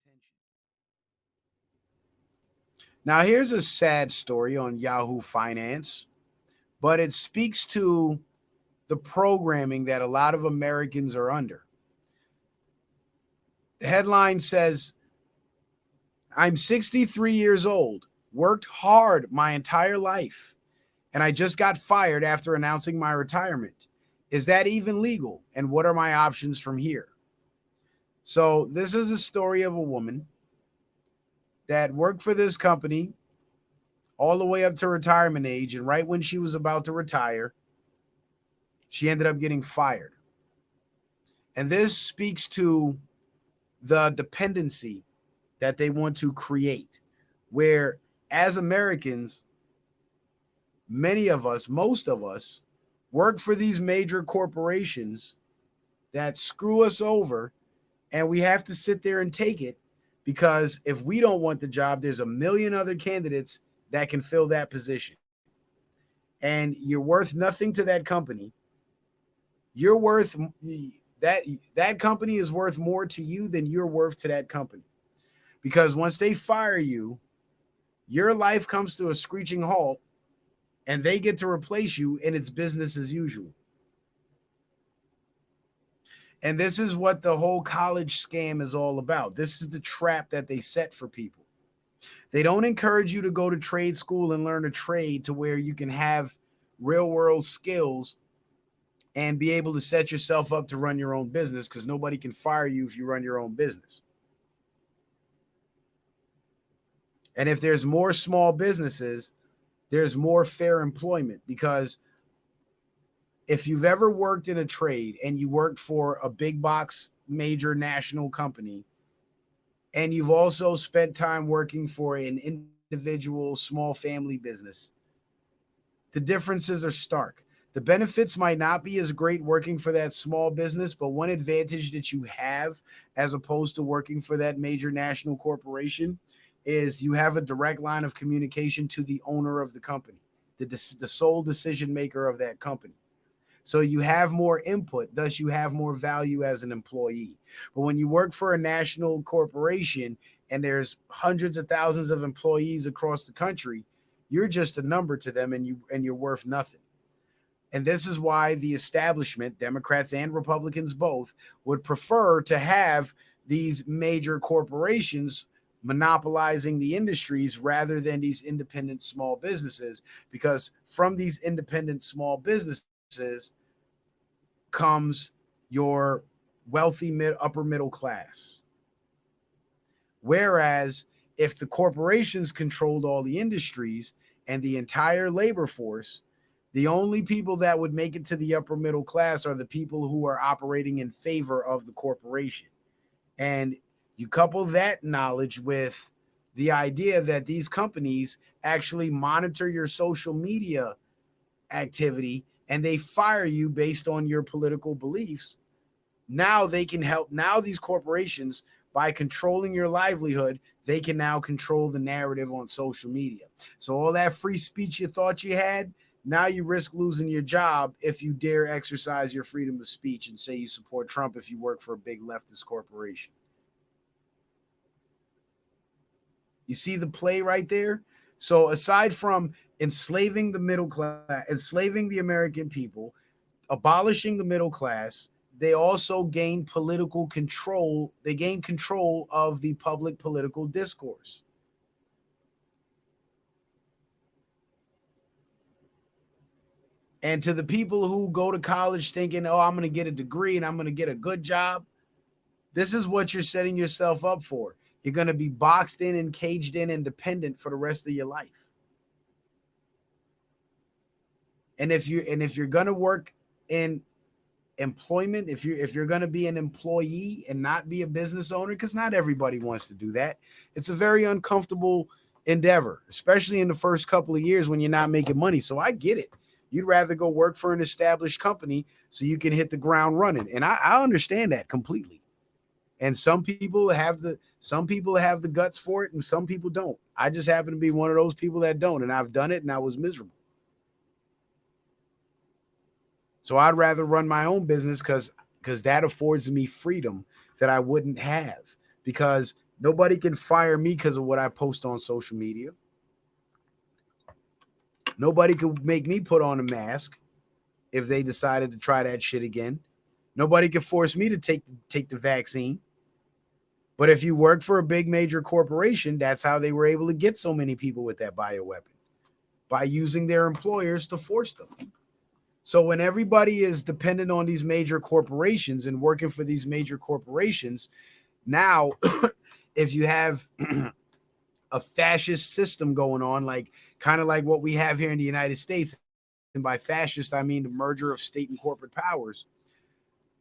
attention. Now, here's a sad story on Yahoo Finance, but it speaks to the programming that a lot of Americans are under. The headline says, I'm 63 years old, worked hard my entire life, and I just got fired after announcing my retirement. Is that even legal? And what are my options from here? So this is a story of a woman that worked for this company all the way up to retirement age. And right when she was about to retire, she ended up getting fired. And this speaks to the dependency that they want to create, where as Americans, many of us, most of us, work for these major corporations that screw us over, and we have to sit there and take it because if we don't want the job, there's a million other candidates that can fill that position. And you're worth nothing to that company. You're worth that company is worth more to you than you're worth to that company. Because once they fire you, your life comes to a screeching halt and they get to replace you and it's business as usual. And this is what the whole college scam is all about. This is the trap that they set for people. They don't encourage you to go to trade school and learn a trade to where you can have real world skills and be able to set yourself up to run your own business, because nobody can fire you if you run your own business. And if there's more small businesses, there's more fair employment, because if you've ever worked in a trade and you worked for a big box major national company, and you've also spent time working for an individual small family business, the differences are stark. The benefits might not be as great working for that small business, but one advantage that you have as opposed to working for that major national corporation is you have a direct line of communication to the owner of the company, the sole decision maker of that company. So you have more input, thus you have more value as an employee. But when you work for a national corporation and there's hundreds of thousands of employees across the country, you're just a number to them, and you're worth nothing. And this is why the establishment, Democrats and Republicans both, would prefer to have these major corporations monopolizing the industries rather than these independent small businesses, because from these independent small businesses comes your wealthy upper middle class. Whereas if the corporations controlled all the industries and the entire labor force, the only people that would make it to the upper middle class are the people who are operating in favor of the corporation. And you couple that knowledge with the idea that these companies actually monitor your social media activity and they fire you based on your political beliefs. Now they can help. Now these corporations, by controlling your livelihood, they can now control the narrative on social media. So all that free speech you thought you had, now you risk losing your job if you dare exercise your freedom of speech and say you support Trump if you work for a big leftist corporation. You see the play right there? So aside from enslaving the middle class, enslaving the American people, abolishing the middle class, they also gain political control. They gain control of the public political discourse. And to the people who go to college thinking, oh, I'm going to get a degree and I'm going to get a good job, this is what you're setting yourself up for. You're going to be boxed in and caged in and dependent for the rest of your life. And if you're going to work in employment, if you're going to be an employee and not be a business owner, because not everybody wants to do that. It's a very uncomfortable endeavor, especially in the first couple of years when you're not making money. So I get it. You'd rather go work for an established company so you can hit the ground running. And I understand that completely. And some people have the guts for it and some people don't. I just happen to be one of those people that don't. And I've done it and I was miserable. So I'd rather run my own business because that affords me freedom that I wouldn't have. Because Nobody can fire me because of what I post on social media. Nobody could make me put on a mask if they decided to try that shit again. Nobody can force me to take the vaccine. But if you work for a big major corporation, that's how they were able to get so many people with that bioweapon, by using their employers to force them. So when everybody is dependent on these major corporations and working for these major corporations, now if you have a fascist system going on, like kind of like what we have here in the United States, and by fascist, I mean the merger of state and corporate powers,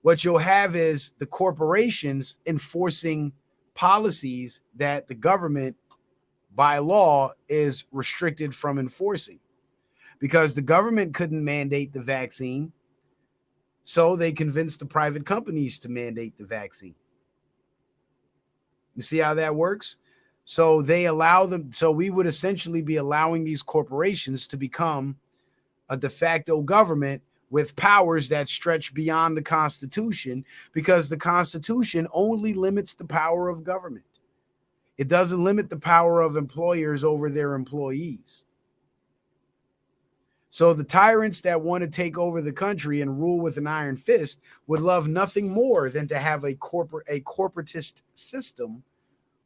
what you'll have is the corporations enforcing policies that the government by law is restricted from enforcing, because the government couldn't mandate the vaccine. So they convinced the private companies to mandate the vaccine. You see how that works? So they allow them. So we would essentially be allowing these corporations to become a de facto government with powers that stretch beyond the Constitution, because the Constitution only limits the power of government. It doesn't limit the power of employers over their employees. So the tyrants that want to take over the country and rule with an iron fist would love nothing more than to have a corporatist system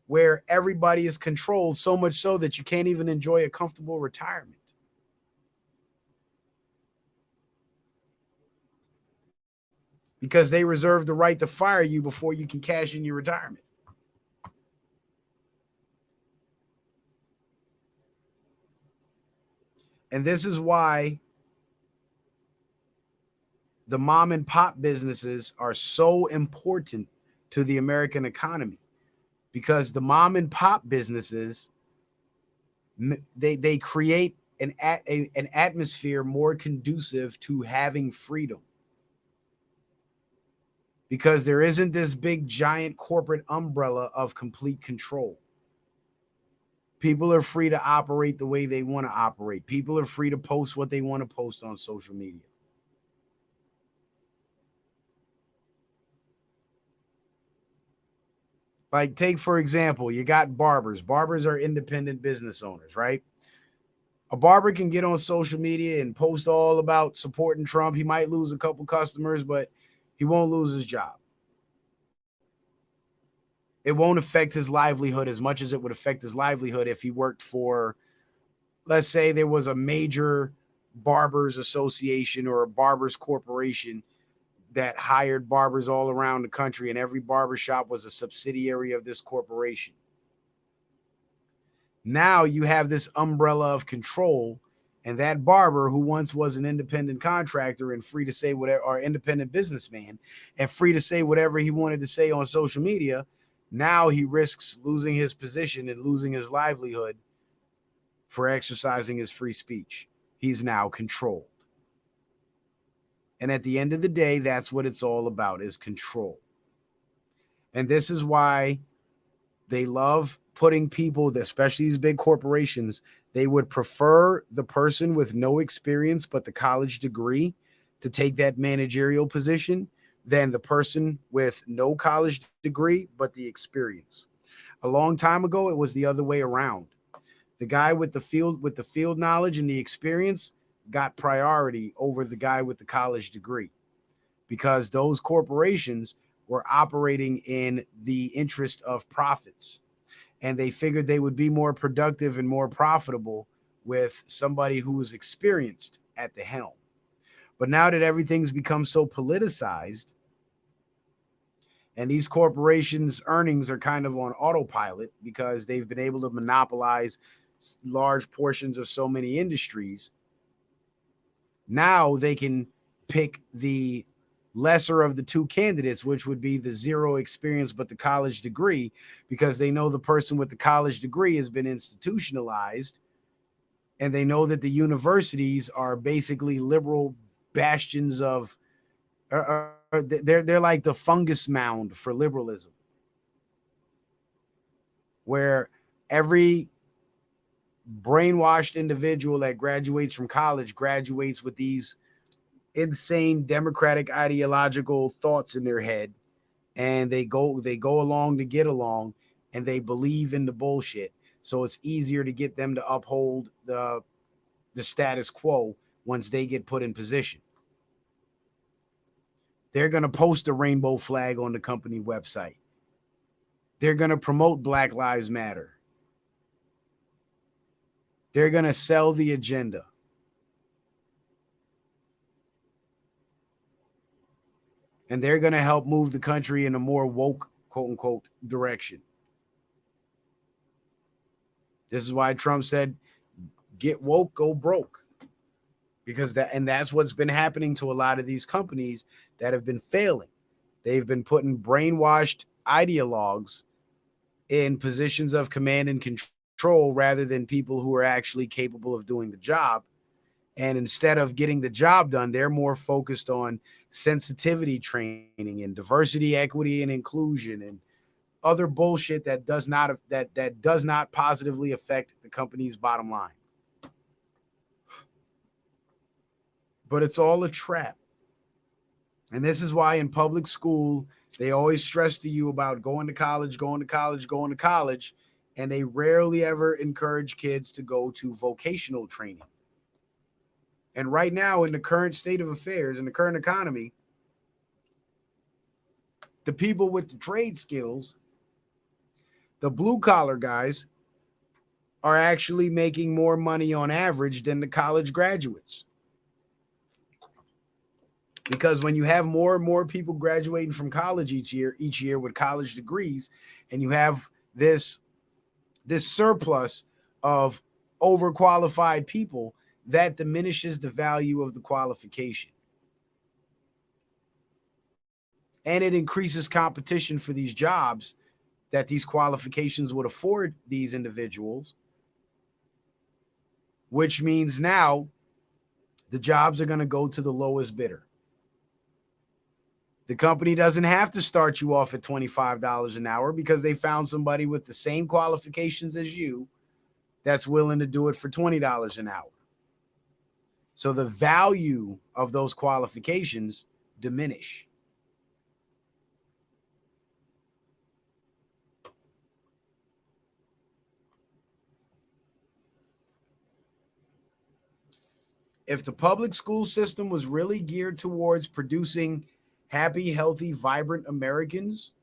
where everybody is controlled, so much so that you can't even enjoy a comfortable retirement. Because they reserve the right to fire you before you can cash in your retirement. And this is why the mom and pop businesses are so important to the American economy, because the mom and pop businesses, they create an atmosphere more conducive to having freedom, because there isn't this big giant corporate umbrella of complete control. People are free to operate the way they want to operate. People are free to post what they want to post on social media. Like, take, for example, you got barbers. Barbers are independent business owners, right? A barber can get on social media and post all about supporting Trump. He might lose a couple customers, but he won't lose his job. It won't affect his livelihood as much as it would affect his livelihood if he worked for, let's say there was a major barbers association or a barbers corporation that hired barbers all around the country, and every barbershop was a subsidiary of this corporation. Now you have this umbrella of control, and that barber, who once was an independent contractor and free to say whatever, or independent businessman and free to say whatever he wanted to say on social media, now he risks losing his position and losing his livelihood for exercising his free speech. He's now controlled. And at the end of the day, that's what it's all about, is control. And this is why they love putting people, especially these big corporations, they would prefer the person with no experience but the college degree to take that managerial position than the person with no college degree but the experience. A long time ago, it was the other way around. The guy with the field knowledge and the experience got priority over the guy with the college degree, because those corporations were operating in the interest of profits, and they figured they would be more productive and more profitable with somebody who was experienced at the helm. But now that everything's become so politicized and these corporations' earnings are kind of on autopilot because they've been able to monopolize large portions of so many industries, now they can pick the lesser of the two candidates, which would be the zero experience but the college degree, because they know the person with the college degree has been institutionalized, and they know that the universities are basically liberal bastions of they're like the fungus mound for liberalism, where every brainwashed individual that graduates from college graduates with these insane democratic ideological thoughts in their head, and they go along to get along, and they believe in the bullshit. So it's easier to get them to uphold the status quo once they get put in position. They're going to post a rainbow flag on the company website. They're going to promote Black Lives Matter. They're going to sell the agenda. And they're going to help move the country in a more woke, quote unquote, direction. This is why Trump said, get woke, go broke. Because that's what's been happening to a lot of these companies that have been failing. They've been putting brainwashed ideologues in positions of command and control rather than people who are actually capable of doing the job. And instead of getting the job done, they're more focused on sensitivity training and diversity, equity, and inclusion and other bullshit that does not positively affect the company's bottom line. But it's all a trap. And this is why in public school, they always stress to you about going to college, and they rarely ever encourage kids to go to vocational training. And right now, in the current state of affairs, in the current economy, the people with the trade skills, the blue-collar guys, are actually making more money on average than the college graduates. Because when you have more and more people graduating from college each year with college degrees, and you have this surplus of overqualified people, that diminishes the value of the qualification. And it increases competition for these jobs that these qualifications would afford these individuals, which means now the jobs are going to go to the lowest bidder. The company doesn't have to start you off at $25 an hour because they found somebody with the same qualifications as you that's willing to do it for $20 an hour. So the value of those qualifications diminish. If the public school system was really geared towards producing happy, healthy, vibrant Americans,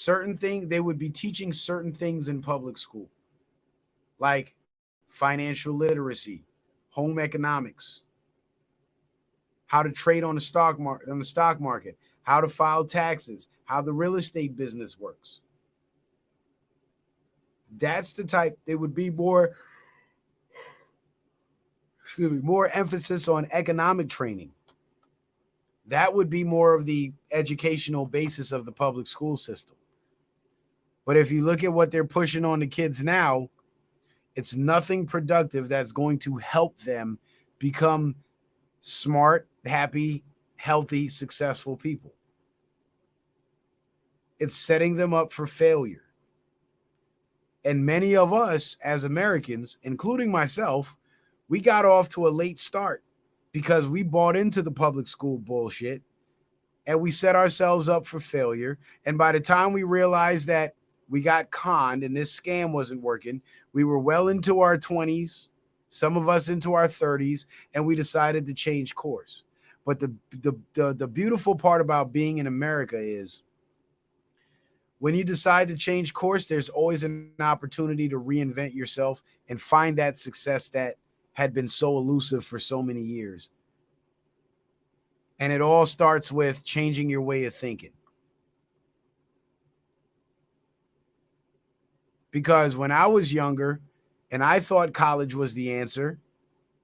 they would be teaching certain things in public school, like financial literacy, home economics, how to trade on the stock market, how to file taxes, how the real estate business works. That's the type. There would be more emphasis on economic training. That would be more of the educational basis of the public school system. But if you look at what they're pushing on the kids now, it's nothing productive that's going to help them become smart, happy, healthy, successful people. It's setting them up for failure. And many of us as Americans, including myself, we got off to a late start because we bought into the public school bullshit and we set ourselves up for failure. And by the time we realized that we got conned and this scam wasn't working, we were well into our 20s, some of us into our 30s, and we decided to change course. But the beautiful part about being in America is when you decide to change course, there's always an opportunity to reinvent yourself and find that success that had been so elusive for so many years. And it all starts with changing your way of thinking. Because when I was younger and I thought college was the answer,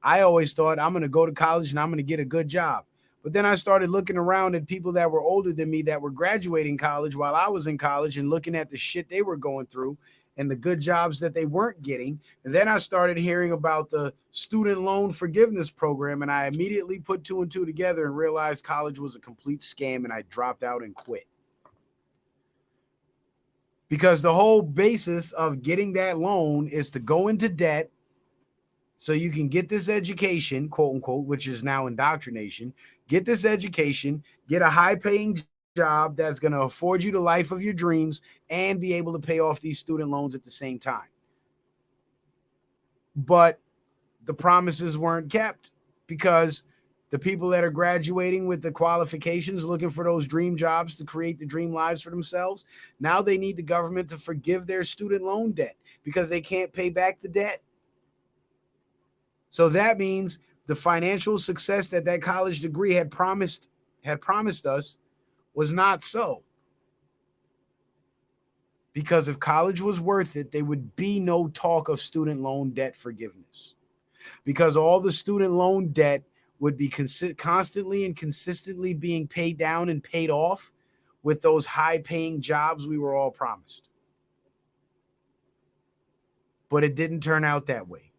I always thought I'm going to go to college and I'm going to get a good job. But then I started looking around at people that were older than me that were graduating college while I was in college and looking at the shit they were going through and the good jobs that they weren't getting. And then I started hearing about the student loan forgiveness program, and I immediately put two and two together and realized college was a complete scam, and I dropped out and quit. Because the whole basis of getting that loan is to go into debt so you can get this education, quote unquote, which is now indoctrination, get this education, get a high-paying job that's going to afford you the life of your dreams and be able to pay off these student loans at the same time. But the promises weren't kept because the people that are graduating with the qualifications looking for those dream jobs to create the dream lives for themselves, now they need the government to forgive their student loan debt because they can't pay back the debt. So that means the financial success that that college degree had promised us was not so. Because if college was worth it, there would be no talk of student loan debt forgiveness. Because all the student loan debt would be constantly and consistently being paid down and paid off with those high-paying jobs we were all promised. But it didn't turn out that way.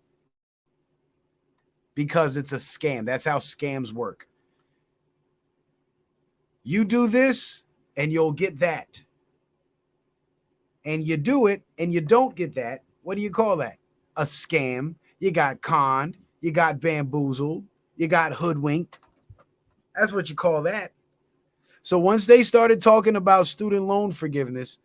Because it's a scam. That's how scams work. You do this and you'll get that. And you do it and you don't get that. What do you call that? A scam. You got conned. You got bamboozled. You got hoodwinked. That's what you call that. So once they started talking about student loan forgiveness,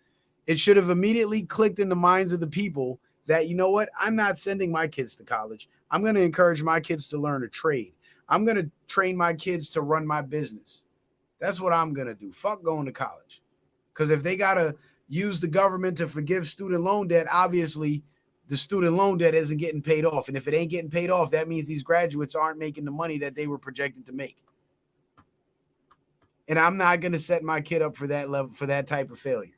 it should have immediately clicked in the minds of the people that, you know what? I'm not sending my kids to college. I'm going to encourage my kids to learn a trade. I'm going to train my kids to run my business. That's what I'm going to do. Fuck going to college. Because if they got to use the government to forgive student loan debt, obviously the student loan debt isn't getting paid off. And if it ain't getting paid off, that means these graduates aren't making the money that they were projected to make. And I'm not going to set my kid up for that level, for that type of failure.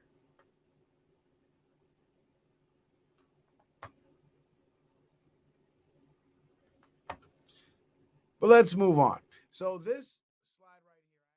But let's move on. So this